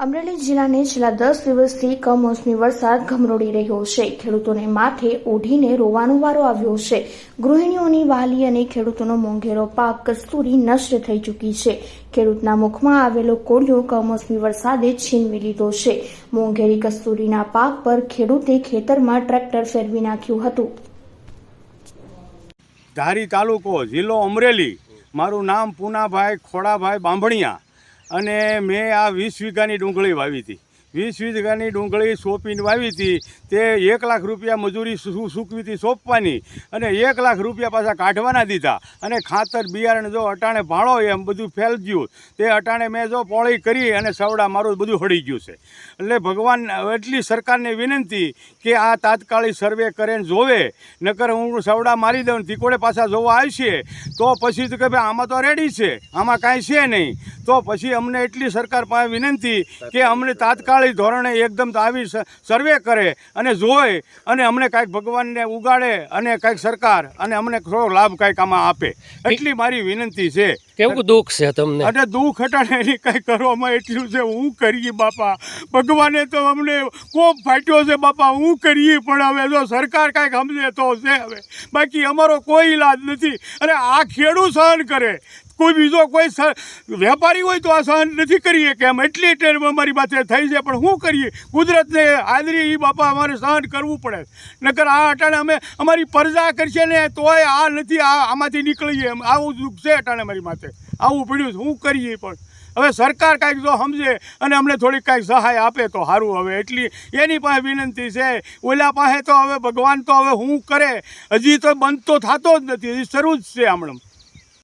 અમરેલી જિલ્લાને છેલ્લા 10 દિવસથી કમોસમી વરસાદ ગમરોડી રહ્યો છે। ખેડૂતોને માથે ઓઢીને રોવાનો વારો આવ્યો છે। ગૃહિણીઓની વાલી અને ખેડૂતોનો મોંઘેરો પાક કસ્તુરી નષ્ટ થઈ ચૂકી છે। ખેડૂતના મુખમાં આવેલો કોળિયો કમોસમી વરસાદે છીનવી લીધો છે। મોંઘેરી કસ્તુરીના પાક પર ખેડૂતે ખેતરમાં ટ્રેક્ટર ફેરવી નાખ્યું હતું। ધારી તાલુકો જિલ્લો અમરેલી। મારું નામ પૂનાભાઈ ખોડાભાઈ બાંભણિયા અને મેં આ 20 વીઘાની ડુંગળી વાવી હતી। 20 વીઘાની ડુંગળી સોંપીને વાવી હતી। તે 1 લાખ રૂપિયા મજૂરી સૂકવી હતી સોંપવાની અને 1 લાખ રૂપિયા પાછા કાઢવાના દીધા અને ખાતર બિયારણ જો અટાણે ભાળો એમ બધું ફેલ ગયું। તે અટાણે મેં જો પોળી કરી અને સવડા મારું બધું હળી ગયું છે। એટલે ભગવાન એટલી સરકારને વિનંતી કે આ તાત્કાલિક સર્વે કરે ને જોવે, નકર હું સવડા મારી દઉં તીકોડે પાછા જોવા આવશે તો પછી તો કે ભાઈ આમાં તો રેડી છે, આમાં કાંઈ છે નહીં। તો પછી અમને એટલી સરકાર પાસે વિનંતી કે અમને તાત્કાલિક ધોરણે એકદમ આવી સર્વે કરે અને જોવે અને અમને કાંઈક ભગવાનને ઉગાડે અને કાંઈક સરકાર અને અમને થોડો લાભ કાંઈક આમાં આપે, એટલી મારી વિનંતી છે। કેવું દુઃખ છે તમને? અને દુઃખ હટાણે એની કાંઈ કરવામાં એટલું છે, હું કરીએ બાપા, ભગવાને તો અમને કોપ ફાટ્યો છે બાપા, હું કરીએ પણ હવે જો સરકાર કાંઈક સમજે તો છે હવે, બાકી અમારો કોઈ ઈલાજ નથી। અને આ ખેડૂત સહન કરે, કોઈ બીજો કોઈ વેપારી હોય તો આ સહન નથી કરીએ કે એમ એટલી ટેર અમારી પાસે થઈ છે, પણ શું કરીએ, કુદરતને હાજરી એ બાપા અમારે સહન કરવું પડે, નકર આ અટાણે અમે અમારી પ્રજા કરશે ને તોય આ નથી આમાંથી નીકળીએ એમ, આવું દુઃખ છે અટાણે મારી માથે, આવું પડ્યું શું કરીએ। પણ હવે સરકાર કાંઈક જો સમજે અને અમને થોડીક કાંઈક સહાય આપે તો સારું। હવે એટલી એની પાસે વિનંતી છે। ઓલા પાસે તો હવે ભગવાન તો હવે શું કરે, હજી તો બંધ તો થતો જ નથી, હજી શરૂ જ છે હમણાં।